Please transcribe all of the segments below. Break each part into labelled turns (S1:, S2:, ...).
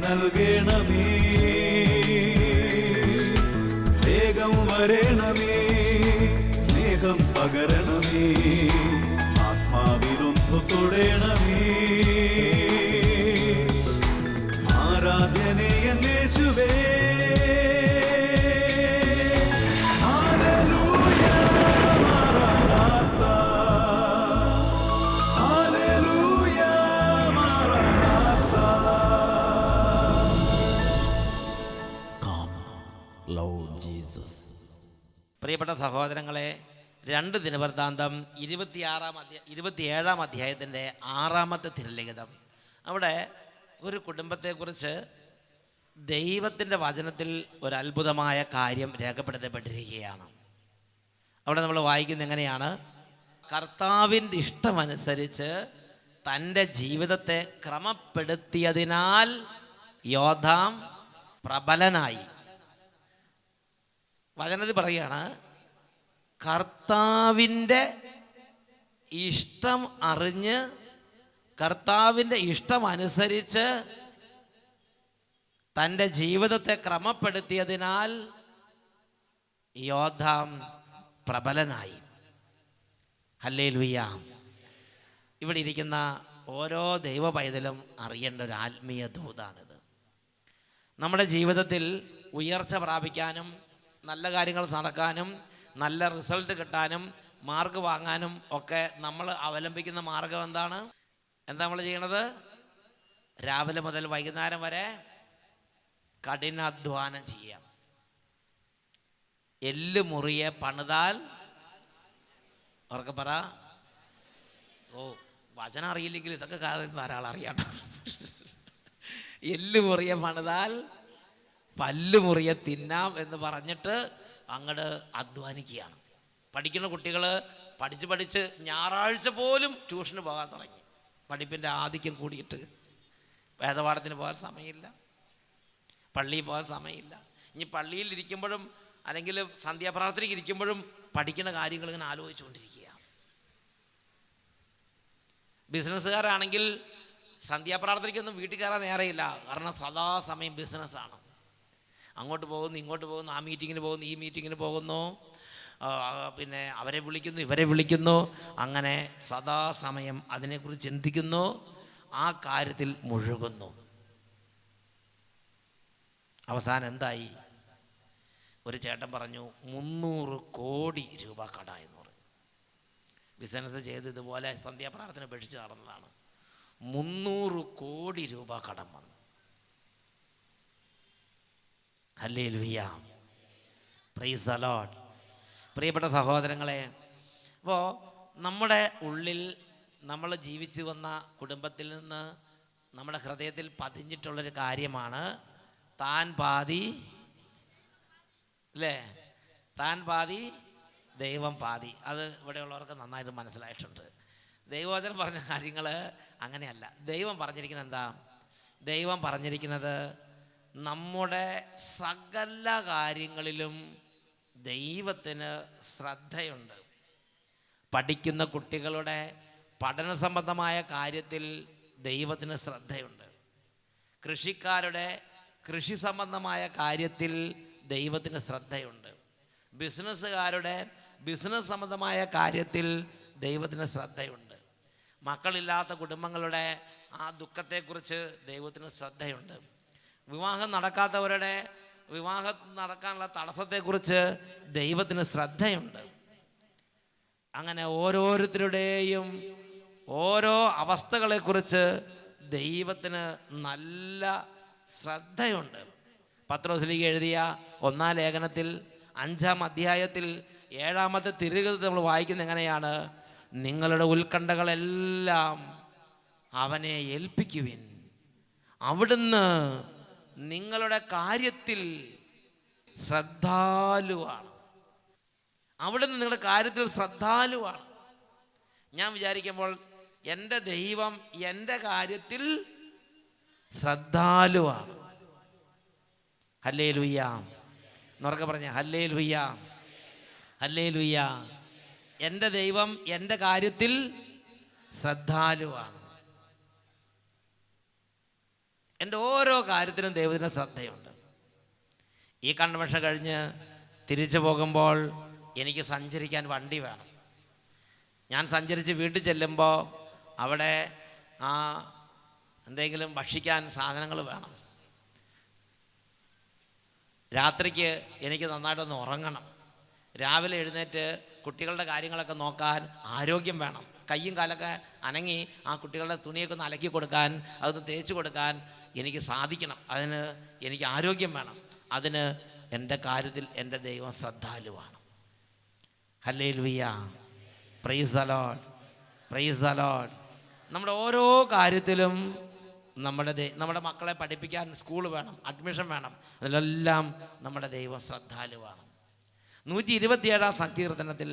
S1: നൽകണമേ, വേഗം വരണമേ, സ്നേഹം പകരണമേ, ആത്മാവിലൊന്നു തൊടണമേ. ആരാധനയെ യേശുവേ,
S2: പ്രിയപ്പെട്ട സഹോദരങ്ങളെ, 2 ദിനവൃത്താന്തം 27 അധ്യായത്തിൻ്റെ 6-ാമത്തെ തിരുലിഖിതം. അവിടെ ഒരു കുടുംബത്തെക്കുറിച്ച് ദൈവത്തിൻ്റെ വചനത്തിൽ ഒരു അത്ഭുതമായ കാര്യം രേഖപ്പെടുത്തപ്പെട്ടിരിക്കുകയാണ്. അവിടെ നമ്മൾ വായിക്കുന്നത് എങ്ങനെയാണ്? കർത്താവിൻ്റെ ഇഷ്ടമനുസരിച്ച് തൻ്റെ ജീവിതത്തെ ക്രമപ്പെടുത്തിയതിനാൽ യോഥാം പ്രബലനായി. വചനത്തിൽ പറയുകയാണ്, കർത്താവിൻ്റെ ഇഷ്ടം അറിഞ്ഞ് കർത്താവിൻ്റെ ഇഷ്ടമനുസരിച്ച് തൻ്റെ ജീവിതത്തെ ക്രമപ്പെടുത്തിയതിനാൽ യോഥാം പ്രബലനായി. ഹല്ലേലൂയ. ഇവിടെ ഇരിക്കുന്ന ഓരോ ദൈവ പൈതലും അറിയേണ്ട ഒരു ആത്മീയ ദൂതാണിത്. നമ്മുടെ ജീവിതത്തിൽ ഉയർച്ച പ്രാപിക്കാനും നല്ല കാര്യങ്ങൾ നടക്കാനും നല്ല റിസൾട്ട് കിട്ടാനും മാർക്ക് വാങ്ങാനും ഒക്കെ നമ്മൾ അവലംബിക്കുന്ന മാർഗം എന്താണ്? എന്താ നമ്മൾ ചെയ്യണത്? രാവിലെ മുതൽ വൈകുന്നേരം വരെ കഠിനാധ്വാനം ചെയ്യാം. എല്ല് മുറിയെ പണിതാൽ, അവർക്ക് പറ, വചനം അറിയില്ലെങ്കിൽ ഇതൊക്കെ ധാരാളം അറിയാട്ടോ. എല്ല് മുറിയെ പണിതാൽ പല്ല് മുറിയെ തിന്നാം എന്ന് പറഞ്ഞിട്ട് അങ്ങോട്ട് അധ്വാനിക്കുകയാണ്. പഠിക്കുന്ന കുട്ടികൾ പഠിച്ച് ഞായറാഴ്ച പോലും ട്യൂഷന് പോകാൻ തുടങ്ങി. പഠിപ്പിൻ്റെ ആധിക്യം കൂടിയിട്ട് വേദപാഠത്തിന് പോകാൻ സമയമില്ല, പള്ളിയിൽ പോകാൻ സമയമില്ല. ഇനി പള്ളിയിൽ ഇരിക്കുമ്പോഴും അല്ലെങ്കിൽ സന്ധ്യാപ്രാർത്ഥനയ്ക്ക് ഇരിക്കുമ്പോഴും പഠിക്കുന്ന കാര്യങ്ങൾ ഇങ്ങനെ ആലോചിച്ചുകൊണ്ടിരിക്കുക. ബിസിനസ്സുകാരാണെങ്കിൽ സന്ധ്യാപ്രാർത്ഥനയ്ക്കൊന്നും വീട്ടിൽ കയറാൻ നേരെയില്ല. കാരണം സദാസമയം ബിസിനസ്സാണ്. അങ്ങോട്ട് പോകുന്നു, ഇങ്ങോട്ട് പോകുന്നു, ആ മീറ്റിങ്ങിന് പോകുന്നു, ഈ മീറ്റിങ്ങിന് പോകുന്നു, പിന്നെ അവരെ വിളിക്കുന്നു, ഇവരെ വിളിക്കുന്നു. അങ്ങനെ സദാസമയം അതിനെക്കുറിച്ച് ചിന്തിക്കുന്നു, ആ കാര്യത്തിൽ മുഴുകുന്നു. അവസാനം എന്തായി? ഒരു ചേട്ടൻ പറഞ്ഞു, 300 കോടി രൂപ കട എന്ന് പറഞ്ഞു. ബിസിനസ് ചെയ്ത് ഇതുപോലെ സന്ധ്യാപ്രാർത്ഥന ഉപേക്ഷിച്ച് നടന്നതാണ്. 300 കോടി രൂപ കടം വന്നു. Hallelujah, praise the Lord. പ്രിയപ്പെട്ട സഹോദരങ്ങളെ, അപ്പോൾ നമ്മുടെ ഉള്ളിൽ നമ്മൾ ജീവിച്ചു വന്ന കുടുംബത്തിൽ നിന്ന് നമ്മുടെ ഹൃദയത്തിൽ പതിഞ്ഞിട്ടുള്ളൊരു കാര്യമാണ് താൻ പാതി, അല്ലേ? താൻ പാതി ദൈവം പാതി. അത് ഇവിടെയുള്ളവർക്ക് നന്നായിട്ട് മനസ്സിലായിട്ടുണ്ട്. ദൈവവചനം പറഞ്ഞ കാര്യങ്ങൾ അങ്ങനെയല്ല. ദൈവം പറഞ്ഞിരിക്കുന്നത് എന്താ? ദൈവം പറഞ്ഞിരിക്കുന്നത് നമ്മുടെ സകല കാര്യങ്ങളിലും ദൈവത്തിന് ശ്രദ്ധയുണ്ട്. പഠിക്കുന്ന കുട്ടികളുടെ പഠന സംബന്ധമായ കാര്യത്തിൽ ദൈവത്തിന് ശ്രദ്ധയുണ്ട്. കൃഷിക്കാരുടെ കൃഷി സംബന്ധമായ കാര്യത്തിൽ ദൈവത്തിന് ശ്രദ്ധയുണ്ട്. ബിസിനസ്സുകാരുടെ ബിസിനസ് സംബന്ധമായ കാര്യത്തിൽ ദൈവത്തിന് ശ്രദ്ധയുണ്ട്. മക്കളില്ലാത്ത കുടുംബങ്ങളുടെ ആ ദുഃഖത്തെക്കുറിച്ച് ദൈവത്തിന് ശ്രദ്ധയുണ്ട്. വിവാഹം നടക്കാത്തവരുടെ വിവാഹം നടക്കാനുള്ള തടസ്സത്തെക്കുറിച്ച് ദൈവത്തിന് ശ്രദ്ധയുണ്ട്. അങ്ങനെ ഓരോരുത്തരുടെയും ഓരോ അവസ്ഥകളെക്കുറിച്ച് ദൈവത്തിന് നല്ല ശ്രദ്ധയുണ്ട്. പത്രോസിലേക്ക് എഴുതിയ 1-ാം ലേഖനത്തിൽ 5-ാം അധ്യായത്തിൽ 7-ാമത്തെ തിരുലിഖിതത്തിൽ നമ്മൾ വായിക്കുന്നത് എങ്ങനെയാണ്? നിങ്ങളുടെ ഉത്കണ്ഠകളെല്ലാം അവനെ ഏൽപ്പിക്കുവിൻ, അവിടുന്ന് നിങ്ങളുടെ കാര്യത്തിൽ ശ്രദ്ധാലുവാണ്. അവിടുന്ന് നിങ്ങളുടെ കാര്യത്തിൽ ശ്രദ്ധാലുവാണ്. ഞാൻ വിചാരിക്കുമ്പോൾ എൻ്റെ ദൈവം എൻ്റെ കാര്യത്തിൽ ശ്രദ്ധാലുവാണ്. ഹല്ലേലൂയ എന്നുറക്കെ പറഞ്ഞ ഹല്ലേലൂയ, ഹല്ലേലൂയ. എൻ്റെ ദൈവം എൻ്റെ കാര്യത്തിൽ ശ്രദ്ധാലുവാണ്. എൻ്റെ ഓരോ കാര്യത്തിനും ദൈവത്തിന് ശ്രദ്ധയുണ്ട്. ഈ കൺവെൻഷൻ കഴിഞ്ഞ് തിരിച്ചു പോകുമ്പോൾ എനിക്ക് സഞ്ചരിക്കാൻ വണ്ടി വേണം. ഞാൻ സഞ്ചരിച്ച് വീട്ടിൽ ചെല്ലുമ്പോൾ അവിടെ എന്തെങ്കിലും ഭക്ഷിക്കാൻ സാധനങ്ങൾ വേണം. രാത്രിക്ക് എനിക്ക് നന്നായിട്ടൊന്ന് ഉറങ്ങണം. രാവിലെ എഴുന്നേറ്റ് കുട്ടികളുടെ കാര്യങ്ങളൊക്കെ നോക്കാൻ ആരോഗ്യം വേണം. കയ്യും കാലൊക്കെ അനങ്ങി ആ കുട്ടികളുടെ തുണിയൊക്കെ ഒന്ന് അലക്കി കൊടുക്കാൻ, അതൊന്ന് തേച്ച് കൊടുക്കാൻ എനിക്ക് സാധിക്കണം. അതിന് എനിക്ക് ആരോഗ്യം വേണം. അതിന് എൻ്റെ കാര്യത്തിൽ എൻ്റെ ദൈവം ശ്രദ്ധാലുവാണ്. Hallelujah, praise the Lord, praise the Lord. നമ്മുടെ ഓരോ കാര്യത്തിലും നമ്മുടെ മക്കളെ പഠിപ്പിക്കാൻ സ്കൂൾ വേണം, അഡ്മിഷൻ വേണം. അതിലെല്ലാം നമ്മുടെ ദൈവം ശ്രദ്ധാലുവാണ്. 127 സങ്കീർത്തനത്തിൽ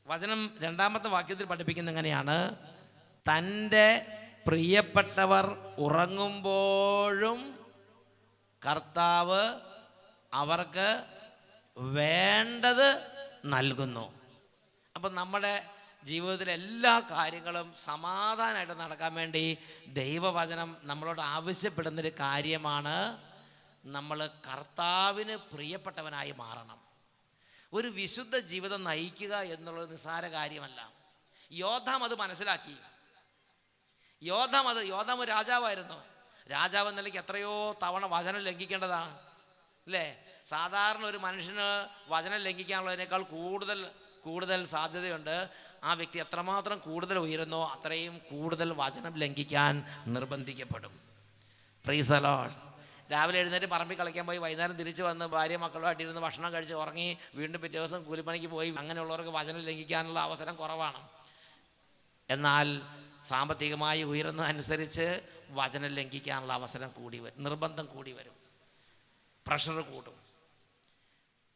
S2: വചനം 2-ാമത്തെ വാക്യത്തിൽ പഠിപ്പിക്കുന്ന എങ്ങനെയാണ്? തൻ്റെ പ്രിയപ്പെട്ടവർ ഉറങ്ങുമ്പോഴും കർത്താവ് അവർക്ക് വേണ്ടത് നൽകുന്നു. അപ്പം നമ്മുടെ ജീവിതത്തിലെ എല്ലാ കാര്യങ്ങളും സമാധാനമായിട്ട് നടക്കാൻ വേണ്ടി ദൈവവചനം നമ്മളോട് ആവശ്യപ്പെടുന്നൊരു കാര്യമാണ്, നമ്മൾ കർത്താവിന് പ്രിയപ്പെട്ടവനായി മാറണം. ഒരു വിശുദ്ധ ജീവിതം നയിക്കുക എന്നുള്ളത് നിസ്സാര കാര്യമല്ല. യോദ്ധാം അത് മനസ്സിലാക്കി. യോദ്ധാം ഒരു രാജാവായിരുന്നു. രാജാവ് എന്ന നിലയ്ക്ക് എത്രയോ തവണ വചനം ലംഘിക്കേണ്ടതാണ് അല്ലേ? സാധാരണ ഒരു മനുഷ്യന് വചനം ലംഘിക്കാനുള്ളതിനേക്കാൾ കൂടുതൽ സാധ്യതയുണ്ട്. ആ വ്യക്തി എത്രമാത്രം കൂടുതൽ ഉയരുന്നോ അത്രയും കൂടുതൽ വചനം ലംഘിക്കാൻ നിർബന്ധിക്കപ്പെടും. Praise the Lord. രാവിലെ എഴുന്നേറ്റ് പറമ്പിൽ കളിക്കാൻ പോയി വൈകുന്നേരം തിരിച്ച് വന്ന് ഭാര്യ മക്കളുമായിട്ടിരുന്ന് ഭക്ഷണം കഴിച്ച് ഉറങ്ങി വീണ്ടും പിറ്റേ ദിവസം കൂലിപ്പണിക്ക് പോയി അങ്ങനെയുള്ളവർക്ക് വചനം ലംഘിക്കാനുള്ള അവസരം കുറവാണ്. എന്നാൽ സാമ്പത്തികമായി ഉയരുന്നതനുസരിച്ച് വചനം ലംഘിക്കാനുള്ള അവസരം നിർബന്ധം കൂടി വരും. പ്രഷർ കൂടും.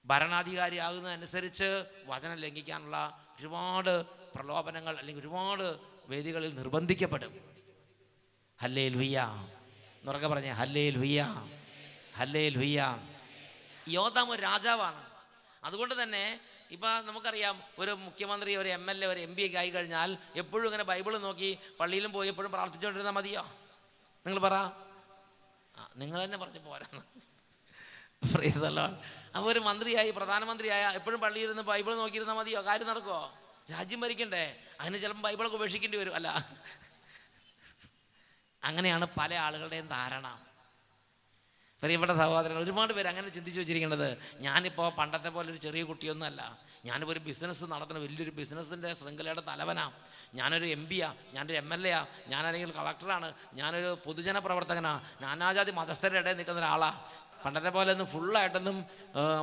S2: ഭരണാധികാരി ആകുന്നതനുസരിച്ച് വചനം ലംഘിക്കാനുള്ള ഒരുപാട് പ്രലോഭനങ്ങൾ അല്ലെങ്കിൽ ഒരുപാട് വേദികളിൽ നിർബന്ധിക്കപ്പെടും. ഹല്ലേലൂയ എന്നുറക്കെ പറഞ്ഞേ, ഹല്ലേലൂയ, ഹല്ലേലൂയ. യോദ്ധാം ഒരു രാജാവാണ്. അതുകൊണ്ട് തന്നെ ഇപ്പം നമുക്കറിയാം, ഒരു മുഖ്യമന്ത്രി, ഒരു MLA, ഒരു MP ഒക്കെ ആയി കഴിഞ്ഞാൽ എപ്പോഴും ഇങ്ങനെ ബൈബിൾ നോക്കി പള്ളിയിലും പോയി എപ്പോഴും പ്രാർത്ഥിച്ചുകൊണ്ടിരുന്നാൽ മതിയോ? നിങ്ങൾ പറ. നിങ്ങൾ തന്നെ പറഞ്ഞു പോരാന്ന്. Price the Lord. അപ്പോൾ ഒരു മന്ത്രിയായി, പ്രധാനമന്ത്രിയായ എപ്പോഴും പള്ളിയിരുന്ന് ബൈബിൾ നോക്കിയിരുന്നാൽ മതിയോ? കാര്യം നടക്കുമോ? രാജ്യം ഭരിക്കണ്ടേ? അതിന് ചിലപ്പോൾ ബൈബിളൊക്കെ ഉപേക്ഷിക്കേണ്ടി വരും. അല്ല, അങ്ങനെയാണ് പല ആളുകളുടെയും ധാരണ. പ്രിയപ്പെട്ട സഹോദരങ്ങൾ, ഒരുപാട് പേര് അങ്ങനെ ചിന്തിച്ച് വെച്ചിരിക്കുന്നത്, ഞാനിപ്പോൾ പണ്ടത്തെ പോലെ ഒരു ചെറിയ കുട്ടിയൊന്നുമല്ല, ഞാനിപ്പോൾ ഒരു ബിസിനസ് നടത്തുന്ന വലിയൊരു ബിസിനസ്സിൻ്റെ ശൃംഖലയുടെ തലവനാണ്, ഞാനൊരു MP-യാ, ഞാനൊരു MLA-യാ, ഞാനല്ലെങ്കിൽ കളക്ടറാണ്, ഞാനൊരു പൊതുജന പ്രവർത്തകനാണ്, നാനാജാതി മതസ്ഥരുടെ ഇടയിൽ നിൽക്കുന്ന ഒരാളാണ്. പണ്ടത്തെ പോലെ ഒന്നും ഫുള്ളായിട്ടൊന്നും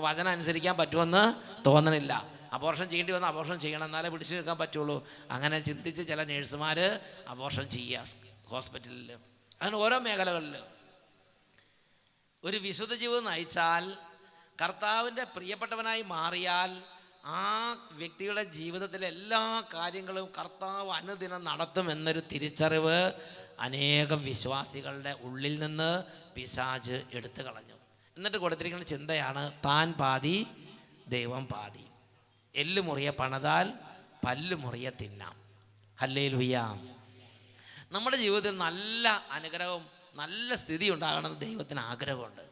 S2: വചനം അനുസരിക്കാൻ പറ്റുമെന്ന് തോന്നണില്ല. അബോർഷൻ ചെയ്യേണ്ടി വന്നാൽ അബോർഷൻ ചെയ്യണം, എന്നാലേ പിടിച്ചു നിൽക്കാൻ പറ്റുള്ളൂ. അങ്ങനെ ചിന്തിച്ച് ചില നേഴ്സുമാർ അബോർഷൻ ചെയ്യുക ഹോസ്പിറ്റലിൽ. അങ്ങനെ ഓരോ മേഖലകളിൽ ഒരു വിശുദ്ധ ജീവിതം നയിച്ചാൽ, കർത്താവിൻ്റെ പ്രിയപ്പെട്ടവനായി മാറിയാൽ, ആ വ്യക്തിയുടെ ജീവിതത്തിലെ എല്ലാ കാര്യങ്ങളും കർത്താവ് അനുദിനം നടത്തും എന്നൊരു തിരിച്ചറിവ് അനേകം വിശ്വാസികളുടെ ഉള്ളിൽ നിന്ന് പിശാച് എടുത്തു കളഞ്ഞു. എന്നിട്ട് കൊടുത്തിരിക്കുന്ന ചിന്തയാണ്, താൻ പാതി ദൈവം പാതി. എല്ല് മുറിയെ പണിതാൽ പല്ല് മുറിയെ തിന്നാം. ഹല്ലേലൂയ. നമ്മുടെ ജീവിതത്തിൽ നല്ല അനുഗ്രഹവും നല്ല സ്ഥിതി ഉണ്ടാകണമെന്ന് ദൈവത്തിന് ആഗ്രഹമുണ്ട്.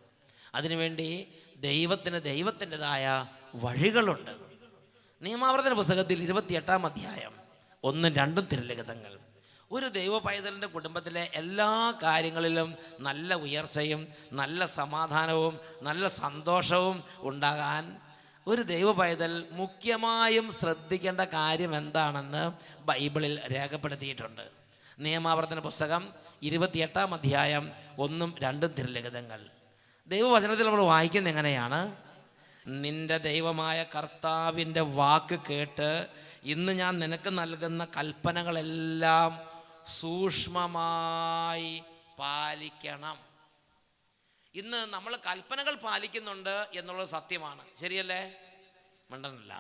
S2: അതിനുവേണ്ടി ദൈവത്തിൻ്റെതായ വഴികളുണ്ട്. നിയമാവർത്തന പുസ്തകത്തിൽ 28-ാം അധ്യായം 1-2 തിരുലിഖിതങ്ങൾ. ഒരു ദൈവ പൈതലിൻ്റെ കുടുംബത്തിലെ എല്ലാ കാര്യങ്ങളിലും നല്ല ഉയർച്ചയും നല്ല സമാധാനവും നല്ല സന്തോഷവും ഉണ്ടാകാൻ ഒരു ദൈവ പൈതൽ മുഖ്യമായും ശ്രദ്ധിക്കേണ്ട കാര്യം എന്താണെന്ന് ബൈബിളിൽ രേഖപ്പെടുത്തിയിട്ടുണ്ട്. നിയമാവർത്തന പുസ്തകം 28-ാം അധ്യായം 1-2 തിരുലിഖിതങ്ങൾ. ദൈവവചനത്തിൽ നമ്മൾ വായിക്കുന്നത് എങ്ങനെയാണ്? നിന്റെ ദൈവമായ കർത്താവിൻ്റെ വാക്ക് കേട്ട് ഇന്ന് ഞാൻ നിനക്ക് നൽകുന്ന കൽപ്പനകളെല്ലാം സൂക്ഷ്മമായി പാലിക്കണം. ഇന്ന് നമ്മൾ കൽപ്പനകൾ പാലിക്കുന്നുണ്ട് എന്നുള്ളത് സത്യമാണ്, ശരിയല്ലേ? മണ്ടനല്ല.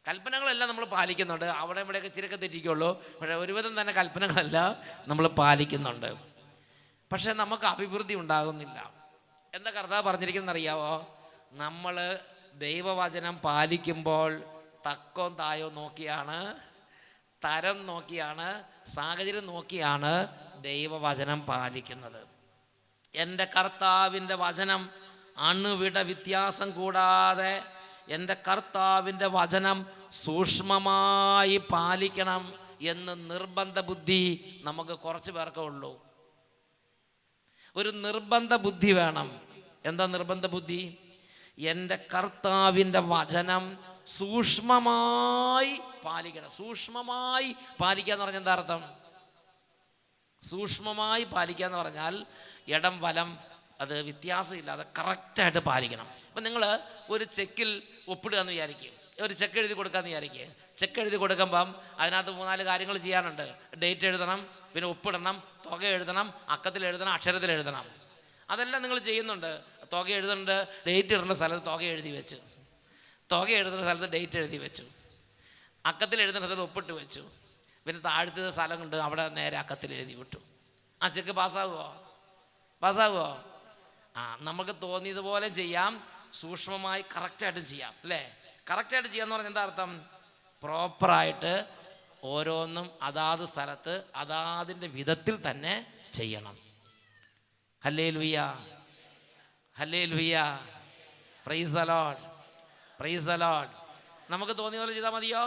S2: കൽപ്പനകളെല്ലാം നമ്മൾ പാലിക്കുന്നുണ്ട്. അവിടെ ഇവിടെയൊക്കെ ചിരക്കെ തെറ്റിക്കുള്ളൂ. പക്ഷേ ഒരുവിധം തന്നെ കൽപ്പനകളെല്ലാം നമ്മൾ പാലിക്കുന്നുണ്ട്. പക്ഷെ നമുക്ക് അഭിവൃദ്ധി ഉണ്ടാകുന്നില്ല. എന്താ കർത്താവ് പറഞ്ഞിരിക്കുന്നത് അറിയാവോ? നമ്മൾ ദൈവവചനം പാലിക്കുമ്പോൾ തക്കോ തായോ നോക്കിയാണ് തരം നോക്കിയാണ്, സാഹചര്യം നോക്കിയാണ് ദൈവവചനം പാലിക്കുന്നത്. എൻ്റെ കർത്താവിൻ്റെ വചനം അണുവിട വ്യത്യാസം കൂടാതെ എൻ്റെ കർത്താവിൻ്റെ വചനം സൂക്ഷ്മമായി പാലിക്കണം എന്ന് നിർബന്ധ ബുദ്ധി നമുക്ക് കുറച്ച് പേർക്കേ ഉള്ളൂ. ഒരു നിർബന്ധ ബുദ്ധി വേണം. എന്താ നിർബന്ധ ബുദ്ധി? എൻ്റെ കർത്താവിൻ്റെ വചനം സൂക്ഷ്മമായി പാലിക്കണം. സൂക്ഷ്മമായി പാലിക്കുക എന്ന് പറഞ്ഞാൽ എന്താ അർത്ഥം? സൂക്ഷ്മമായി പാലിക്കുക എന്ന് പറഞ്ഞാൽ ഇടം വലം അത് വ്യത്യാസമില്ലാതെ കറക്റ്റായിട്ട് പാലിക്കണം. അപ്പം നിങ്ങൾ ഒരു ചെക്കിൽ ഒപ്പിടുക എന്ന് വിചാരിക്കുക, ഒരു ചെക്ക് എഴുതി കൊടുക്കാമെന്ന് വിചാരിക്കുക. ചെക്ക് എഴുതി കൊടുക്കുമ്പം അതിനകത്ത് 3-4 കാര്യങ്ങൾ ചെയ്യാനുണ്ട്. ഡേറ്റ് എഴുതണം, പിന്നെ ഒപ്പിടണം, തുക എഴുതണം, അക്കത്തിൽ എഴുതണം, അക്ഷരത്തിൽ എഴുതണം. അതെല്ലാം നിങ്ങൾ ചെയ്യുന്നുണ്ട്. തുക എഴുതുന്നുണ്ട്, ഡേറ്റ് ഇടേണ്ട സ്ഥലത്ത് തുക എഴുതി വെച്ചു, തുക എഴുതുന്ന സ്ഥലത്ത് ഡേറ്റ് എഴുതി വെച്ചു, അക്കത്തിൽ എഴുതുന്ന സ്ഥലത്ത് ഒപ്പിട്ട് വെച്ചു, പിന്നെ താഴത്തെ സ്ഥലമുണ്ട് അവിടെ നേരെ അക്കത്തിൽ എഴുതി വിട്ടു. ആ ചെക്ക് പാസ്സാകുമോ? പാസ്സാകുമോ? നമുക്ക് തോന്നിയതുപോലെ ചെയ്യാം, സൂക്ഷ്മമായി കറക്റ്റായിട്ടും ചെയ്യാം അല്ലേ? കറക്റ്റായിട്ട് ചെയ്യാന്ന് പറഞ്ഞാൽ എന്താ അർത്ഥം? പ്രോപ്പറായിട്ട് ഓരോന്നും അതാത് സ്ഥലത്ത് അതാതിൻ്റെ വിധത്തിൽ തന്നെ ചെയ്യണം. Hallelujah, hallelujah, praise the Lord, praise the Lord. നമുക്ക് തോന്നിയ പോലെ ചെയ്താൽ മതിയോ?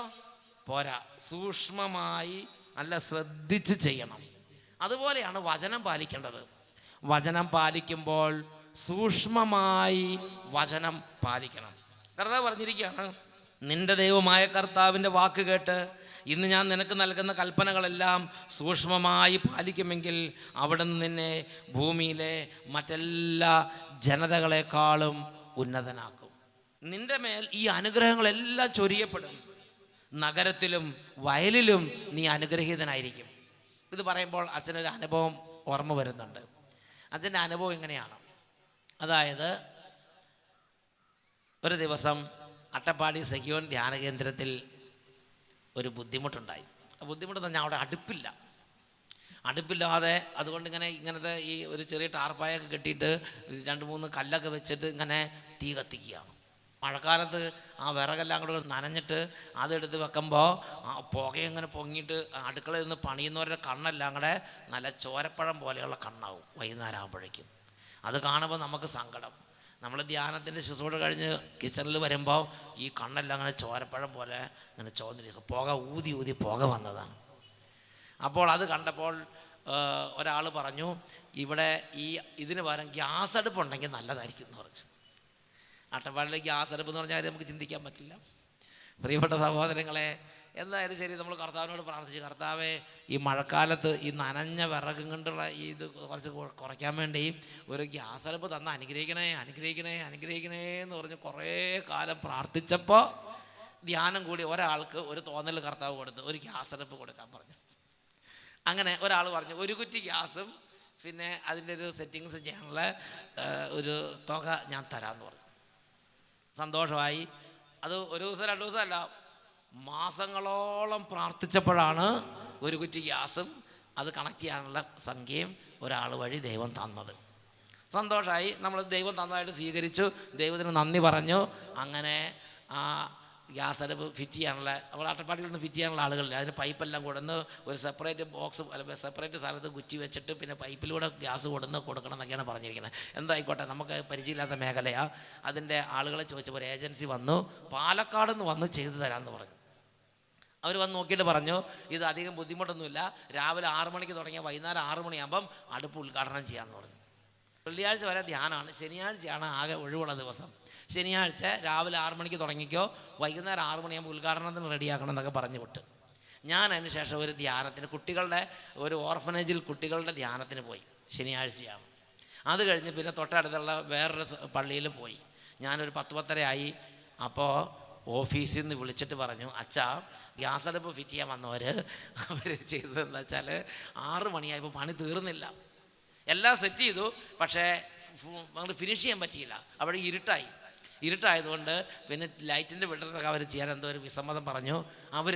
S2: പോരാ, സൂക്ഷ്മമായി നല്ല ശ്രദ്ധിച്ച് ചെയ്യണം. അതുപോലെയാണ് വചനം പാലിക്കേണ്ടത്. വചനം പാലിക്കുമ്പോൾ സൂക്ഷ്മമായി വചനം പാലിക്കണം. കർത്താവ് പറഞ്ഞിരിക്കുകയാണ്, നിന്റെ ദൈവമായ കർത്താവിൻ്റെ വാക്ക് കേട്ട് ഇന്ന് ഞാൻ നിനക്ക് നൽകുന്ന കൽപ്പനകളെല്ലാം സൂക്ഷ്മമായി പാലിക്കുമെങ്കിൽ അവിടുന്ന് നിന്നെ ഭൂമിയിലെ മറ്റെല്ലാ ജനതകളെക്കാളും ഉന്നതനാക്കും. നിന്റെ മേൽ ഈ അനുഗ്രഹങ്ങളെല്ലാം ചൊരിയപ്പെടും. നഗരത്തിലും വയലിലും നീ അനുഗ്രഹീതനായിരിക്കും. ഇത് പറയുമ്പോൾ അച്ഛനൊരു അനുഭവം ഓർമ്മ വരുന്നുണ്ട്. അച്ഛൻ്റെ അനുഭവം എങ്ങനെയാണ്? അതായത് ഒരു ദിവസം അട്ടപ്പാടി സെഹിയോൻ ധ്യാന കേന്ദ്രത്തിൽ ഒരു ബുദ്ധിമുട്ടുണ്ടായി. ആ ബുദ്ധിമുട്ടെന്ന് പറഞ്ഞാൽ അവിടെ അടുപ്പില്ലാതെ, അതുകൊണ്ട് ഇങ്ങനത്തെ ഈ ഒരു ചെറിയ ടാർപ്പായൊക്കെ കെട്ടിയിട്ട് 2-3 കല്ലൊക്കെ വെച്ചിട്ട് ഇങ്ങനെ തീ കത്തിക്കുകയാണ്. മഴക്കാലത്ത് ആ വിറകെല്ലാം കൂടെ നനഞ്ഞിട്ട് അതെടുത്ത് വെക്കുമ്പോൾ ആ പുകയെങ്ങനെ പൊങ്ങിയിട്ട് അടുക്കളയിൽ നിന്ന് പണിയുന്നവരുടെ കണ്ണെല്ലാം കൂടെ നല്ല ചോരപ്പഴം പോലെയുള്ള കണ്ണാവും വൈകുന്നേരം ആകുമ്പോഴേക്കും. അത് കാണുമ്പോൾ നമുക്ക് സങ്കടം. നമ്മൾ ധ്യാനത്തിൻ്റെ ശുശ്രൂഷ കഴിഞ്ഞ് കിച്ചണിൽ വരുമ്പോൾ ഈ കണ്ണെല്ലാം അങ്ങനെ ചോരപ്പഴം പോലെ ഇങ്ങനെ ചോന്നിരിക്കും. പുക ഊതി പുക വന്നതാണ്. അപ്പോൾ അത് കണ്ടപ്പോൾ ഒരാൾ പറഞ്ഞു, ഇവിടെ ഇതിന് പകരം ഗ്യാസ് അടുപ്പുണ്ടെങ്കിൽ നല്ലതായിരിക്കും എന്ന് പറഞ്ഞു. അട്ടപ്പാടിലെ ഗ്യാസ് അടുപ്പ് എന്ന് പറഞ്ഞാൽ നമുക്ക് ചിന്തിക്കാൻ പറ്റില്ല. പ്രിയപ്പെട്ട സഹോദരങ്ങളെ, എന്തായാലും ശരി, നമ്മൾ കർത്താവിനോട് പ്രാർത്ഥിച്ചു, കർത്താവേ ഈ മഴക്കാലത്ത് ഈ നനഞ്ഞ വിറകും കൊണ്ടുള്ള ഇത് കുറച്ച് കുറയ്ക്കാൻ വേണ്ടി ഒരു ഗ്യാസ് അടുപ്പ് തന്ന് അനുഗ്രഹിക്കണേ എന്ന് പറഞ്ഞ് കുറേ കാലം പ്രാർത്ഥിച്ചപ്പോൾ ധ്യാനം കൂടി ഒരാൾക്ക് ഒരു തോന്നൽ കർത്താവ് കൊടുത്തു, ഒരു ഗ്യാസ് അടുപ്പ് കൊടുക്കാൻ പറഞ്ഞു. അങ്ങനെ ഒരാൾ പറഞ്ഞു, 1 കുറ്റി ഗ്യാസും പിന്നെ അതിൻ്റെ ഒരു സെറ്റിങ്സ് ചെയ്യാനുള്ള ഒരു തുക ഞാൻ തരാമെന്ന് പറഞ്ഞു. സന്തോഷമായി. അത് 1 ദിവസം 2 ദിവസം അല്ല, മാസങ്ങളോളം പ്രാർത്ഥിച്ചപ്പോഴാണ് 1 കുറ്റി ഗ്യാസും അത് കണക്ട് ചെയ്യാനുള്ള സംഖ്യയും ഒരാൾ വഴി ദൈവം തന്നത്. സന്തോഷമായി. നമ്മൾ ദൈവം തന്നതായിട്ട് സ്വീകരിച്ചു, ദൈവത്തിന് നന്ദി പറഞ്ഞു. അങ്ങനെ ആ ഗ്യാസ് അടുപ്പ് ഫിറ്റ് ചെയ്യാനുള്ള, നമ്മൾ അട്ടപ്പാടിയിൽ നിന്ന് ഫിറ്റ് ചെയ്യാനുള്ള ആളുകളില്ല, അതിന് പൈപ്പെല്ലാം കൊടുന്ന് ഒരു സെപ്പറേറ്റ് ബോക്സ് സെപ്പറേറ്റ് സ്ഥലത്ത് കുറ്റി വെച്ചിട്ട് പിന്നെ പൈപ്പിലൂടെ ഗ്യാസ് കൊടുക്കണം എന്നൊക്കെയാണ് പറഞ്ഞിരിക്കുന്നത്. എന്തായിക്കോട്ടെ, നമുക്ക് പരിചയമില്ലാത്ത മേഖലയാണ്. അതിൻ്റെ ആളുകളെ ചോദിച്ചപ്പോൾ ഒരു ഏജൻസി വന്നു, പാലക്കാട് നിന്ന് വന്ന് ചെയ്തു തരാമെന്ന് പറഞ്ഞു. അവർ വന്ന് നോക്കിയിട്ട് പറഞ്ഞു, ഇത് അധികം ബുദ്ധിമുട്ടൊന്നുമില്ല, രാവിലെ 6 മണിക്ക് തുടങ്ങിയ വൈകുന്നേരം 6 മണിയാകുമ്പം അടുപ്പ് ഉദ്ഘാടനം ചെയ്യാമെന്ന് പറഞ്ഞു. വെള്ളിയാഴ്ച വരെ ധ്യാനമാണ്, ശനിയാഴ്ചയാണ് ആകെ ഒഴിവുള്ള ദിവസം. ശനിയാഴ്ച രാവിലെ 6 മണിക്ക് തുടങ്ങിക്കോ, വൈകുന്നേരം 6 മണിയാകുമ്പോൾ ഉദ്ഘാടനത്തിന് റെഡിയാക്കണം എന്നൊക്കെ പറഞ്ഞു വിട്ട്. ഞാൻ അതിന് ശേഷം ഒരു ധ്യാനത്തിന്, കുട്ടികളുടെ ഒരു ഓർഫനേജിൽ കുട്ടികളുടെ ധ്യാനത്തിന് പോയി. ശനിയാഴ്ചയാണ്. അത് കഴിഞ്ഞ് പിന്നെ തൊട്ടടുത്തുള്ള വേറൊരു പള്ളിയിൽ പോയി. ഞാനൊരു 10-10:30 ആയി. അപ്പോൾ ഓഫീസിൽ നിന്ന് വിളിച്ചിട്ട് പറഞ്ഞു, അച്ഛാ ഗ്യാസ് അടുപ്പ് ഫിറ്റ് ചെയ്യാൻ വന്നവർ അവർ ചെയ്തതെന്ന് വെച്ചാൽ 6 മണിയായപ്പോൾ പണി തീർന്നില്ല. എല്ലാം സെറ്റ് ചെയ്തു, പക്ഷേ അങ്ങോട്ട് ഫിനിഷ് ചെയ്യാൻ പറ്റിയില്ല. അവിടെ ഇരുട്ടായതുകൊണ്ട് പിന്നെ ലൈറ്റിൻ്റെ വെട്ടത്തൊക്കെ അവർ ചെയ്യാൻ എന്തോ ഒരു വിസമ്മതം പറഞ്ഞു. അവർ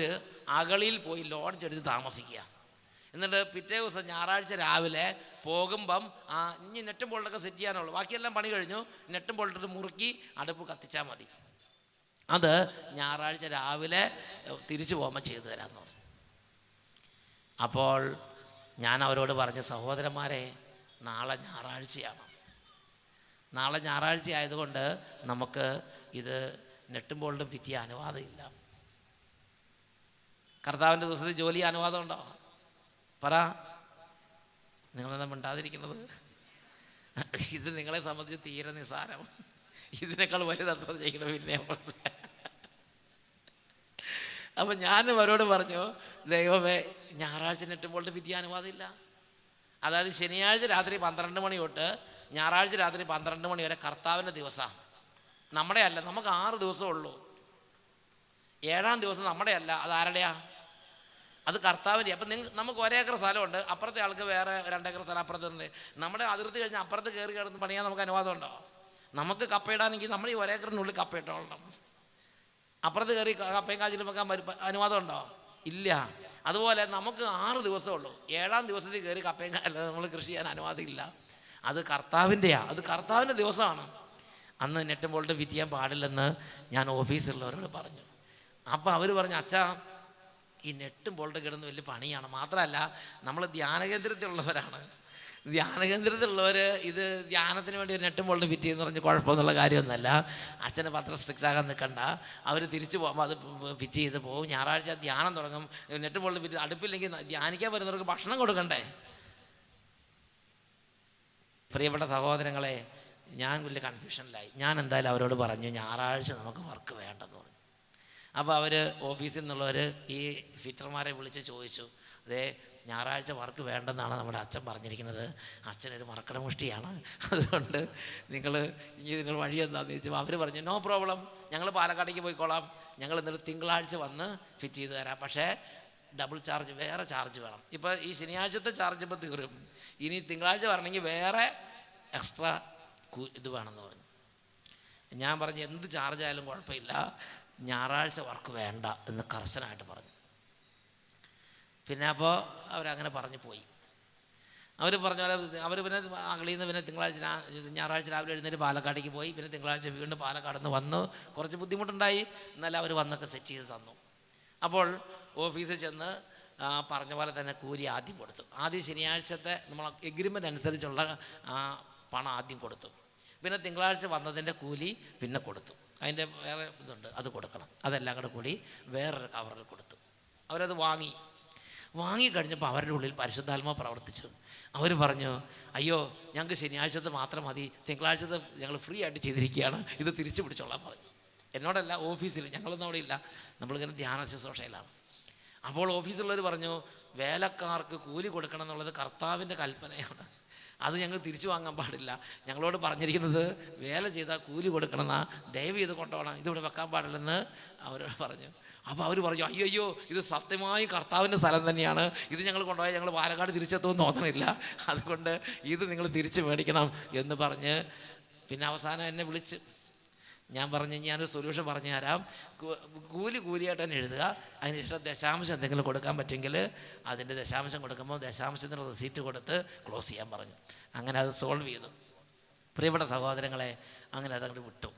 S2: അകളിയിൽ പോയി ലോഡ്ജ് എടുത്ത് താമസിക്കുക. എന്നിട്ട് പിറ്റേ ദിവസം ഞായറാഴ്ച രാവിലെ പോകുമ്പം ഇനി നെറ്റും ബോൾട്ടൊക്കെ സെറ്റ് ചെയ്യാനുള്ളൂ, ബാക്കിയെല്ലാം പണി കഴിഞ്ഞു, നെറ്റും ബോൾട്ടിട്ട് മുറുക്കി അടുപ്പ് കത്തിച്ചാൽ മതി, അത് ഞായറാഴ്ച രാവിലെ തിരിച്ചു പോകുമ്പോൾ ചെയ്തു തരാമെന്ന് പറഞ്ഞു. അപ്പോൾ ഞാൻ അവരോട് പറഞ്ഞു, സഹോദരന്മാരെ, നാളെ ഞായറാഴ്ചയാണ്. നാളെ ഞായറാഴ്ച ആയതുകൊണ്ട് നമുക്ക് ഇത് നെട്ടും ബോൾട്ടും ഫിറ്റ് ചെയ്യാൻ അനുവാദമില്ല. കർത്താവിൻ്റെ ദിവസത്തിൽ ജോലി ചെയ്യാൻ അനുവാദം ഉണ്ടോ? പറ. നിങ്ങളെന്താ മിണ്ടാതിരിക്കുന്നത്? ഇത് നിങ്ങളെ സംബന്ധിച്ച് തീരെ നിസ്സാരം. ഇതിനേക്കാൾ വലുതത്ര ചെയ്യണം. പിന്നെ അപ്പം ഞാൻ അവരോട് പറഞ്ഞു, ദൈവമേ, ഞായറാഴ്ച നെട്ടും ബോൾട്ടും ഫിറ്റ് ചെയ്യാൻ അനുവാദമില്ല. അതായത് ശനിയാഴ്ച രാത്രി 12 മണി തൊട്ട് ഞായറാഴ്ച രാത്രി 12 മണി വരെ കർത്താവിൻ്റെ ദിവസമാണ്. നമ്മുടെ അല്ല, നമുക്ക് 6 ദിവസമേ ഉള്ളൂ. 7-ാം ദിവസം നമ്മുടെ അല്ല, അത് ആരുടെയാ? അത് കർത്താവിൻ്റെ. അപ്പം നമുക്ക് 1 ഏക്കർ സ്ഥലമുണ്ട്, അപ്പുറത്തെ ആൾക്ക് വേറെ 2 ഏക്കർ സ്ഥലം അപ്പുറത്തുണ്ട്. നമ്മുടെ അതിർത്തി കഴിഞ്ഞ് അപ്പുറത്ത് കയറി കിടന്ന് പണിയാൻ നമുക്ക് അനുവാദം ഉണ്ടോ? നമുക്ക് കപ്പയിടാനെങ്കിൽ നമ്മൾ ഈ 1 ഏക്കറിനുള്ളിൽ കപ്പയിട്ടോളണം. അപ്പുറത്ത് കയറി കപ്പയും കാച്ചിലും വെക്കാൻ അനുവാദം ഉണ്ടോ? ഇല്ല. അതുപോലെ നമുക്ക് 6 ദിവസമേ ഉള്ളൂ. 7-ാം ദിവസത്തിൽ കയറി കപ്പയും നമ്മൾ കൃഷി ചെയ്യാൻ അനുവാദമില്ല. അത് കർത്താവിൻ്റെയാണ്, അത് കർത്താവിൻ്റെ ദിവസമാണ്. അന്ന് നെട്ടും ബോൾട്ടും ഫിറ്റ് ചെയ്യാൻ പാടില്ലെന്ന് ഞാൻ ഓഫീസിലുള്ളവരോട് പറഞ്ഞു. അപ്പോൾ അവർ പറഞ്ഞു, അച്ഛാ, ഈ നെട്ടും ബോൾട്ടും കിടന്ന് വലിയ പണിയാണ്. മാത്രമല്ല നമ്മൾ ധ്യാനകേന്ദ്രത്തിലുള്ളവരാണ്. ധ്യാനകേന്ദ്രത്തിലുള്ളവർ ഇത് ധ്യാനത്തിന് വേണ്ടി ഒരു നെട്ടും ബോൾട്ടും ഫിറ്റ് ചെയ്യുമെന്ന് പറഞ്ഞ് കുഴപ്പമൊന്നുള്ള കാര്യമൊന്നുമല്ല. അച്ഛന് പത്ര സ്ട്രിക്റ്റാകാൻ നിൽക്കണ്ട. അവർ തിരിച്ചു പോകുമ്പോൾ അത് ഫിറ്റ് ചെയ്ത് പോകും. ഞായറാഴ്ച ധ്യാനം തുടങ്ങും. നെട്ടും ബോൾട്ടും ഫിറ്റ് അടുപ്പില്ലെങ്കിൽ ധ്യാനിക്കാൻ വരുന്നവർക്ക് ഭക്ഷണം കൊടുക്കണ്ടേ? പ്രിയപ്പെട്ട സഹോദരങ്ങളെ, ഞാൻ വലിയ കൺഫ്യൂഷനിലായി. ഞാൻ എന്തായാലും അവരോട് പറഞ്ഞു, ഞായറാഴ്ച നമുക്ക് വർക്ക് വേണ്ടെന്ന് പറഞ്ഞു. അപ്പോൾ അവർ ഓഫീസിൽ നിന്നുള്ളവർ ഈ ഫിറ്റർമാരെ വിളിച്ച് ചോദിച്ചു, അതേ, ഞായറാഴ്ച വർക്ക് വേണ്ടെന്നാണ് നമ്മുടെ അച്ഛൻ പറഞ്ഞിരിക്കുന്നത്. അച്ഛനൊരു മറക്കടമുഷ്ടിയാണ്, അതുകൊണ്ട് നിങ്ങൾ വഴി എന്താണെന്ന് ചോദിച്ചു. അവർ പറഞ്ഞു, നോ പ്രോബ്ലം, ഞങ്ങൾ പാലക്കാടേക്ക് പോയിക്കോളാം. ഞങ്ങൾ എന്നിട്ട് തിങ്കളാഴ്ച വന്ന് ഫിറ്റ് ചെയ്ത് തരാം. പക്ഷേ ഡബിൾ ചാർജ്, വേറെ ചാർജ് വേണം. ഇപ്പോൾ ഈ ശനിയാഴ്ചത്തെ ചാർജ് ഇപ്പോൾ തീരും. ഇനി തിങ്കളാഴ്ച വരണമെങ്കിൽ വേറെ എക്സ്ട്രാ ഇത് വേണമെന്ന് പറഞ്ഞു. ഞാൻ പറഞ്ഞു, എന്ത് ചാർജ് ആയാലും കുഴപ്പമില്ല, ഞായറാഴ്ച വർക്ക് വേണ്ട എന്ന് കർശനമായിട്ട് പറഞ്ഞു. പിന്നെ അപ്പോൾ അവരങ്ങനെ പറഞ്ഞു പോയി. അവർ പറഞ്ഞ പോലെ അവർ പിന്നെ അകളിൽ നിന്ന് പിന്നെ ഞായറാഴ്ച രാവിലെ എഴുന്നേറ്റ് പാലക്കാടേക്ക് പോയി. പിന്നെ തിങ്കളാഴ്ച വീണ്ടും പാലക്കാട് നിന്ന് വന്നു. കുറച്ച് ബുദ്ധിമുട്ടുണ്ടായി, എന്നാലും അവർ വന്നൊക്കെ സെറ്റ് ചെയ്ത് തന്നു. അപ്പോൾ ഓഫീസിൽ ചെന്ന് പറഞ്ഞ പോലെ തന്നെ കൂലി ആദ്യം കൊടുത്തു. ആദ്യം ശനിയാഴ്ചത്തെ നമ്മൾ എഗ്രിമെൻ്റ് അനുസരിച്ചുള്ള പണം ആദ്യം കൊടുത്തു. പിന്നെ തിങ്കളാഴ്ച വന്നതിൻ്റെ കൂലി പിന്നെ കൊടുത്തു. അതിൻ്റെ വേറെ ഇതുണ്ട്, അത് കൊടുക്കണം. അതെല്ലാം കൂടെ കൂടി വേറൊരു കവറിൽ കൊടുത്തു. അവരത് വാങ്ങിക്കഴിഞ്ഞപ്പോൾ അവരുടെ ഉള്ളിൽ പരിശുദ്ധാത്മാവ് പ്രവർത്തിച്ചു. അവർ പറഞ്ഞു, അയ്യോ, ഞങ്ങൾക്ക് ശനിയാഴ്ചത്തെ മാത്രം മതി, തിങ്കളാഴ്ചത്തെ ഞങ്ങൾ ഫ്രീ ആയിട്ട് ചെയ്തിരിക്കുകയാണ്, ഇത് തിരിച്ചു പിടിച്ചോളാൻ പറഞ്ഞു. എന്നോടല്ല, ഓഫീസിൽ. ഞങ്ങളൊന്നും അവിടെ ഇല്ല, നമ്മളിങ്ങനെ ധ്യാന ശുശ്രൂഷയിലാണ്. അപ്പോൾ ഓഫീസിലുള്ളവർ പറഞ്ഞു, വേലക്കാർക്ക് കൂലി കൊടുക്കണം എന്നുള്ളത് കർത്താവിൻ്റെ കൽപ്പനയാണ്, അത് ഞങ്ങൾ തിരിച്ചു വാങ്ങാൻ പാടില്ല. ഞങ്ങളോട് പറഞ്ഞിരിക്കുന്നത് വേല ചെയ്താൽ കൂലി കൊടുക്കണമെന്നാ, ദയവ് ചെയ്ത് കൊണ്ടുപോകണം, ഇതിവിടെ വെക്കാൻ പാടില്ലെന്ന് അവരോട് പറഞ്ഞു. അപ്പോൾ അവർ പറഞ്ഞു, അയ്യോ, ഇത് സത്യമായി കർത്താവിൻ്റെ സ്ഥലം തന്നെയാണ്, ഇത് ഞങ്ങൾ കൊണ്ടുപോയാൽ ഞങ്ങൾ പാലക്കാട് തിരിച്ചെത്തുമെന്ന് തോന്നണില്ല, അതുകൊണ്ട് ഇത് നിങ്ങൾ തിരിച്ച് മേടിക്കണം എന്ന് പറഞ്ഞ് പിന്നെ അവസാനം എന്നെ വിളിച്ച് ഞാൻ പറഞ്ഞു, ഞാനൊരു സൊല്യൂഷൻ പറഞ്ഞു തരാം, കൂലിയായിട്ട് തന്നെ എഴുതുക, അതിനുശേഷം ദശാംശം എന്തെങ്കിലും കൊടുക്കാൻ പറ്റുമെങ്കിൽ അതിൻ്റെ ദശാംശം കൊടുക്കുമ്പോൾ ദശാംശത്തിൻ്റെ റെസീറ്റ് കൊടുത്ത് ക്ലോസ് ചെയ്യാൻ പറഞ്ഞു. അങ്ങനെ അത് സോൾവ് ചെയ്തു. പ്രിയപ്പെട്ട സഹോദരങ്ങളെ, അങ്ങനെ അതങ്ങോട്ട് വിട്ടു.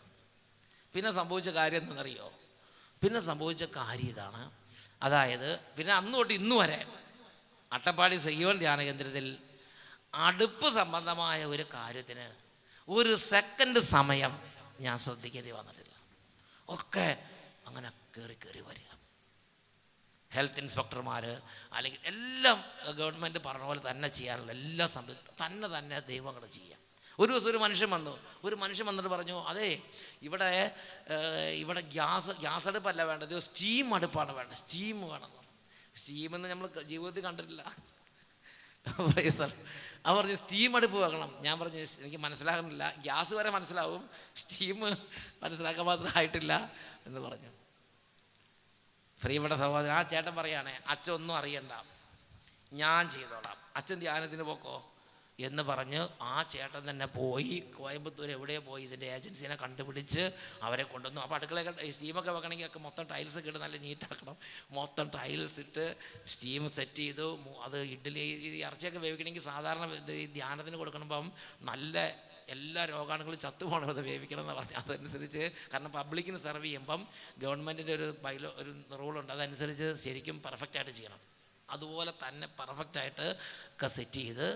S2: പിന്നെ സംഭവിച്ച കാര്യം എന്താണെന്നറിയോ? പിന്നെ സംഭവിച്ച കാര്യം ഇതാണ്. അതായത് പിന്നെ അന്ന് തൊട്ട് ഇന്നു വരെ അട്ടപ്പാടി സയ്യോൻ ധ്യാനകേന്ദ്രത്തിൽ അടുപ്പ് സംബന്ധമായ ഒരു കാര്യത്തിന് ഒരു സെക്കൻഡ് സമയം ഞാൻ ശ്രദ്ധിക്കേണ്ടി വന്നിട്ടില്ല. ഒക്കെ അങ്ങനെ കയറി വരിക. ഹെൽത്ത് ഇൻസ്പെക്ടർമാർ അല്ലെങ്കിൽ എല്ലാം ഗവൺമെൻറ് പറഞ്ഞ പോലെ തന്നെ ചെയ്യാനുള്ള എല്ലാ തന്നെ ദൈവങ്ങൾ ചെയ്യാം. ഒരു ദിവസം ഒരു മനുഷ്യൻ വന്നിട്ട് പറഞ്ഞു, അതെ, ഇവിടെ ഗ്യാസ് അടുപ്പല്ല വേണ്ടത്, സ്റ്റീം അടുപ്പാണ് വേണ്ടത്, സ്റ്റീം വേണം. സ്റ്റീമെന്ന് നമ്മൾ ജീവിതത്തിൽ കണ്ടിട്ടില്ല. അവർ പറഞ്ഞു, സ്റ്റീം അടുപ്പ് വെക്കണം. ഞാൻ പറഞ്ഞു, എനിക്ക് മനസ്സിലാകുന്നില്ല, ഗ്യാസ് വരെ മനസ്സിലാവും, സ്റ്റീം മനസ്സിലാക്കാൻ മാത്രം ആയിട്ടില്ല എന്ന് പറഞ്ഞു. പ്രിയപ്പെട്ട സഹോദരൻ, ആ ചേട്ടൻ പറയുകയാണെ, അച്ഛൻ ഒന്നും അറിയണ്ട, ഞാൻ ചെയ്തോളാം, അച്ഛൻ ധ്യാനത്തിന് പോക്കോ എന്ന് പറഞ്ഞ് ആ ചേട്ടൻ തന്നെ പോയി കോയമ്പത്തൂർ എവിടെയോ പോയി ഇതിൻ്റെ ഏജൻസീനെ കണ്ടുപിടിച്ച് അവരെ കൊണ്ടുവന്നു. അപ്പോൾ അടുക്കളയൊക്കെ സ്റ്റീമൊക്കെ വെക്കണമെങ്കിൽ ഒക്കെ മൊത്തം ടൈൽസൊക്കെ ഇട്ട് നല്ല നീറ്റാക്കണം. മൊത്തം ടൈൽസ് ഇട്ട് സ്റ്റീം സെറ്റ് ചെയ്തു. അത് ഇഡ്ഡലി ഇറച്ചിയൊക്കെ വേവിക്കണമെങ്കിൽ സാധാരണ ഈ ധ്യാനത്തിന് കൊടുക്കുമ്പം നല്ല എല്ലാ രോഗാണുക്കളും ചത്തുപോകണം, അത് വേവിക്കണം എന്ന് പറഞ്ഞാൽ അതനുസരിച്ച്, കാരണം പബ്ലിക്കിന് സെർവ് ചെയ്യുമ്പം ഗവൺമെൻറ്റിൻ്റെ ഒരു റൂളുണ്ട്, അതനുസരിച്ച് ശരിക്കും പെർഫെക്റ്റായിട്ട് ചെയ്യണം. അതുപോലെ തന്നെ പെർഫെക്റ്റായിട്ട് ഒക്കെ സെറ്റ് ചെയ്ത്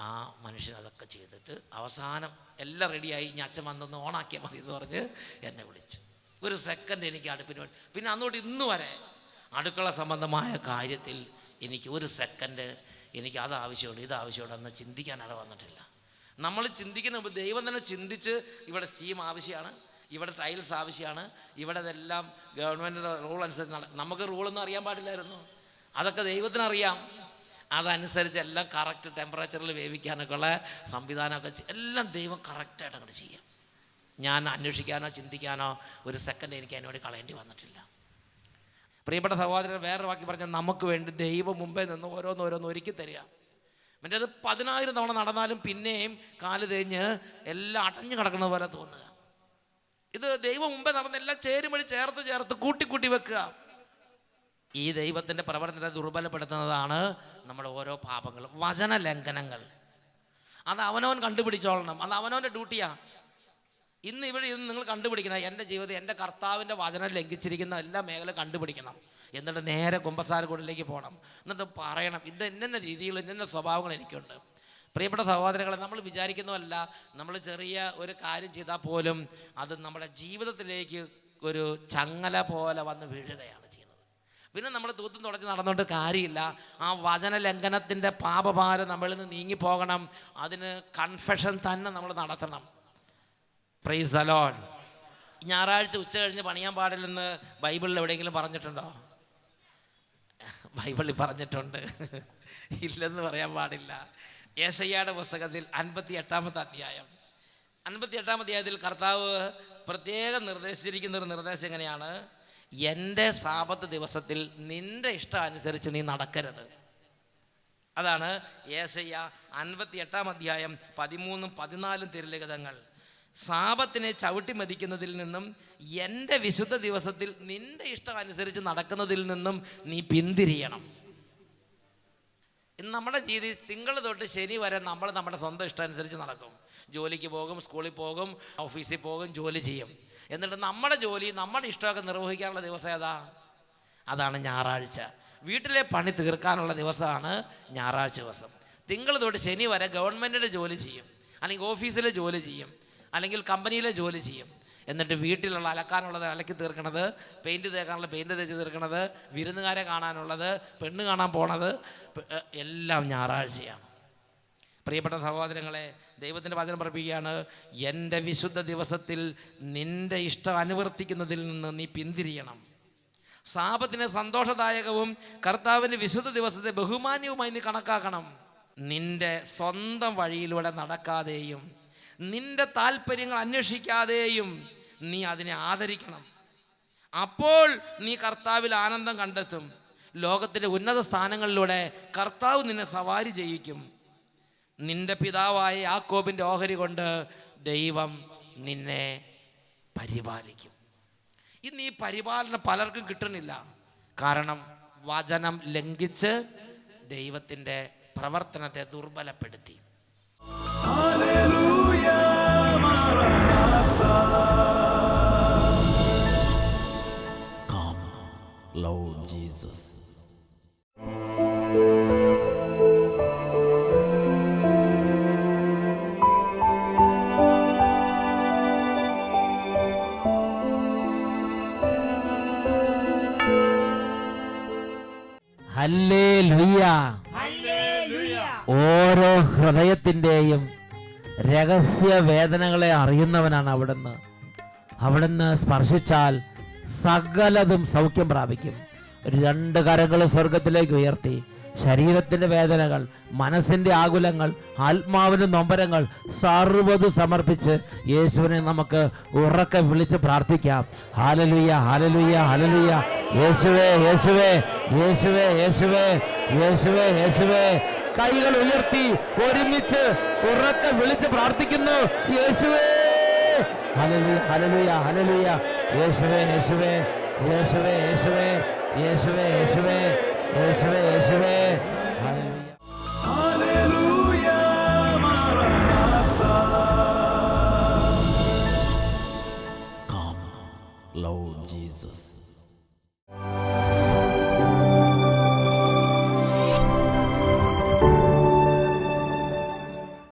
S2: ആ മനുഷ്യൻ അതൊക്കെ ചെയ്തിട്ട് അവസാനം എല്ലാം റെഡിയായി. ഇനി അച്ഛൻ വന്നൊന്ന് ഓണാക്കിയാൽ മതി എന്ന് പറഞ്ഞ് എന്നെ വിളിച്ചു. ഒരു സെക്കൻഡ് എനിക്ക് അടുപ്പിന് വേണ്ടി, പിന്നെ അന്നോട്ട് ഇന്ന് വരെ അടുക്കള സംബന്ധമായ കാര്യത്തിൽ എനിക്ക് ഒരു സെക്കൻഡ് എനിക്ക് അത് ആവശ്യമുണ്ട് ഇത് ആവശ്യമുണ്ട് എന്ന് ചിന്തിക്കാനവിടെ വന്നിട്ടില്ല. നമ്മൾ ചിന്തിക്കുന്ന ദൈവം തന്നെ ചിന്തിച്ച് ഇവിടെ സ്റ്റീം ആവശ്യമാണ്, ഇവിടെ ടൈൽസ് ആവശ്യമാണ്, ഇവിടെ ഇതെല്ലാം ഗവൺമെൻറ്റിൻ്റെ റൂൾ അനുസരിച്ച് നമുക്ക് റൂളൊന്നും അറിയാൻ പാടില്ലായിരുന്നു. അതൊക്കെ ദൈവത്തിനറിയാം. അതനുസരിച്ച് എല്ലാം കറക്റ്റ് ടെമ്പറേച്ചറിൽ വേവിക്കാനൊക്കെ ഉള്ള സംവിധാനമൊക്കെ എല്ലാം ദൈവം കറക്റ്റായിട്ട് അങ്ങോട്ട് ചെയ്യാം. ഞാൻ അന്വേഷിക്കാനോ ചിന്തിക്കാനോ ഒരു സെക്കൻഡ് എനിക്ക് അതിനോട് കളയേണ്ടി വന്നിട്ടില്ല. പ്രിയപ്പെട്ട സഹോദരൻ, വേറൊരു വാക്കി പറഞ്ഞാൽ നമുക്ക് വേണ്ടി ദൈവം മുമ്പേ നിന്ന് ഓരോന്നോരോന്ന് ഒരുക്കി തരിക. മറ്റേ അത് 10,000 തവണ നടന്നാലും പിന്നെയും കാല് തേഞ്ഞ് എല്ലാം അടഞ്ഞു കിടക്കുന്നത് പോലെ തോന്നുക. ഇത് ദൈവം മുമ്പേ നടന്നെല്ലാം ചേരുമണി ചേർത്ത് കൂട്ടി വെക്കുക. ഈ ദൈവത്തിൻ്റെ പ്രവർത്തനത്തെ ദുർബലപ്പെടുത്തുന്നതാണ് നമ്മുടെ ഓരോ പാപങ്ങളും, വചന ലംഘനങ്ങൾ. അത് അവനവൻ കണ്ടുപിടിച്ചോളണം, അത് അവനവൻ്റെ ഡ്യൂട്ടിയാണ്. ഇന്ന് നിങ്ങൾ കണ്ടുപിടിക്കണം, എൻ്റെ ജീവിതം എൻ്റെ കർത്താവിൻ്റെ വചനം ലംഘിച്ചിരിക്കുന്ന എല്ലാ മേഖല കണ്ടുപിടിക്കണം. എന്നിട്ട് നേരെ കുമ്പസാരക്കൂടിലേക്ക് പോകണം. എന്നിട്ട് പറയണം, ഇത് ഇന്ന രീതികൾ ഇന്ന സ്വഭാവങ്ങൾ എനിക്കുണ്ട്. പ്രിയപ്പെട്ട സഹോദരങ്ങളെ, നമ്മൾ വിചാരിക്കുന്നതല്ല, നമ്മൾ ചെറിയ ഒരു കാര്യം ചെയ്താൽ പോലും അത് നമ്മുടെ ജീവിതത്തിലേക്ക് ഒരു ചങ്ങല പോലെ വന്ന് വീഴുകയാണ് ചെയ്യുന്നത്. പിന്നെ നമ്മൾ തൂത്തും തുടച്ച് നടന്നുകൊണ്ട് കാര്യമില്ല. ആ വചന ലംഘനത്തിൻ്റെ പാപഭാരം നമ്മളിൽ നിന്ന് നീങ്ങിപ്പോകണം. അതിന് കൺഫെഷൻ തന്നെ നമ്മൾ നടത്തണം. Price the Lord. ഞായറാഴ്ച ഉച്ച കഴിഞ്ഞ് പണിയാൻ പാടില്ലെന്ന് ബൈബിളിൽ എവിടെയെങ്കിലും പറഞ്ഞിട്ടുണ്ടോ? ബൈബിളിൽ പറഞ്ഞിട്ടുണ്ട്, ഇല്ലെന്ന് പറയാൻ പാടില്ല. യെശയ്യായുടെ പുസ്തകത്തിൽ 58-ാമത്തെ അധ്യായം 58-ാം അധ്യായത്തിൽ കർത്താവ് പ്രത്യേകം നിർദ്ദേശിച്ചിരിക്കുന്നൊരു നിർദ്ദേശം എങ്ങനെയാണ്? എൻ്റെ സാബത്ത് ദിവസത്തിൽ നിൻ്റെ ഇഷ്ടം അനുസരിച്ച് നീ നടക്കരുത്. അതാണ് യെശയ്യ 58-ാം അധ്യായം 13-14 തിരുലിഖിതങ്ങൾ. സാബത്തിനെ ചവിട്ടി മതിക്കുന്നതിൽ നിന്നും എൻ്റെ വിശുദ്ധ ദിവസത്തിൽ നിൻ്റെ ഇഷ്ടം അനുസരിച്ച് നടക്കുന്നതിൽ നിന്നും നീ പിന്തിരിയണം. ഇന്ന് നമ്മുടെ ജീവിതം തിങ്കൾ തൊട്ട് ശനി വരെ നമ്മൾ നമ്മുടെ സ്വന്തം ഇഷ്ടം അനുസരിച്ച് നടക്കും. ജോലിക്ക് പോകും, സ്കൂളിൽ പോകും, ഓഫീസിൽ പോകും, ജോലി ചെയ്യും. എന്നിട്ട് നമ്മുടെ ജോലി നമ്മുടെ ഇഷ്ടമൊക്കെ നിർവഹിക്കാനുള്ള ദിവസം ഏതാ? അതാണ് ഞായറാഴ്ച. വീട്ടിലെ പണി തീർക്കാനുള്ള ദിവസമാണ് ഞായറാഴ്ച ദിവസം. തിങ്കൾ തൊട്ട് ശനി വരെ ഗവൺമെൻറ്റിൻ്റെ ജോലി ചെയ്യും, അല്ലെങ്കിൽ ഓഫീസിലെ ജോലി ചെയ്യും, അല്ലെങ്കിൽ കമ്പനിയിലെ ജോലി ചെയ്യും. എന്നിട്ട് വീട്ടിലുള്ള അലക്കാനുള്ളത് അലക്കി തീർക്കണത്, പെയിൻറ്റ് തേക്കാനുള്ള പെയിൻറ്റ് തേച്ച് തീർക്കണത്, വിരുന്നുകാരെ കാണാനുള്ളത്, പെണ്ണ് കാണാൻ പോണത് എല്ലാം ഞായറാഴ്ചയാണ്. പ്രിയപ്പെട്ട സഹോദരങ്ങളെ, ദൈവത്തിൻ്റെ വചനം പഠിപ്പിക്കുകയാണ്, എൻ്റെ വിശുദ്ധ ദിവസത്തിൽ നിൻ്റെ ഇഷ്ടം അനുവർത്തിക്കുന്നതിൽ നിന്ന് നീ പിന്തിരിയണം. സാബത്തിനെ സന്തോഷദായകവും കർത്താവിൻ്റെ വിശുദ്ധ ദിവസത്തെ ബഹുമാന്യവുമായി നീ കണക്കാക്കണം. നിൻ്റെ സ്വന്തം വഴിയിലൂടെ നടക്കാതെയും നിന്റെ താല്പര്യങ്ങൾ അന്വേഷിക്കാതെയും നീ അതിനെ ആദരിക്കണം. അപ്പോൾ നീ കർത്താവിൽ ആനന്ദം കണ്ടെത്തും. ലോകത്തിൻ്റെ ഉന്നത സ്ഥാനങ്ങളിലൂടെ കർത്താവ് നിന്നെ സവാരി ചെയ്യിക്കും. നിന്റെ പിതാവായ യാക്കോബിൻ്റെ ഓഹരി കൊണ്ട് ദൈവം നിന്നെ പരിപാലിക്കും. ഇന്ന് ഈ പരിപാലനം പലർക്കും കിട്ടുന്നില്ല. കാരണം വചനം ലംഘിച്ച് ദൈവത്തിൻ്റെ പ്രവർത്തനത്തെ ദുർബലപ്പെടുത്തി.
S3: Come, Lord Jesus.
S4: ഹല്ലേലൂയ. ഓരോ ഹൃദയത്തിൻ്റെയും രഹസ്യ വേദനകളെ അറിയുന്നവനാണ് അവിടുന്ന് സ്പർശിച്ചാൽ സകലതും സൗഖ്യം പ്രാപിക്കും. 2 കരങ്ങൾ സ്വർഗത്തിലേക്ക് ഉയർത്തി ശരീരത്തിൻ്റെ വേദനകൾ, മനസ്സിൻ്റെ ആകുലങ്ങൾ, ആത്മാവിൻ്റെ നൊമ്പരങ്ങൾ സർവ്വതും സമർപ്പിച്ച് യേശുവിനെ നമുക്ക് ഉറക്കെ വിളിച്ച് പ്രാർത്ഥിക്കാം. Hallelujah, hallelujah, hallelujah. യേശുവേ, യേശുവേ, യേശുവേ, യേശുവേ, യേശുവേ, യേശുവേ. കൈകൾ ഉയർത്തി ഒരുമിച്ച് ഉറക്കെ വിളിച്ച് പ്രാർത്ഥിക്കുന്നു. യേശുവേ, ഹല്ലേലൂയ, ഹല്ലേലൂയ, ഹല്ലേലൂയ. യേശുവേ, യേശുവേ, യേശുവേ, യേശുവേ, യേശുവേ, യേശുവേ, യേശുവേ, യേശുവേ. ഹല്ലേലൂയ.
S1: ഹല്ലേലൂയ, മാറാനാത്ത.
S3: Come, Lord Jesus.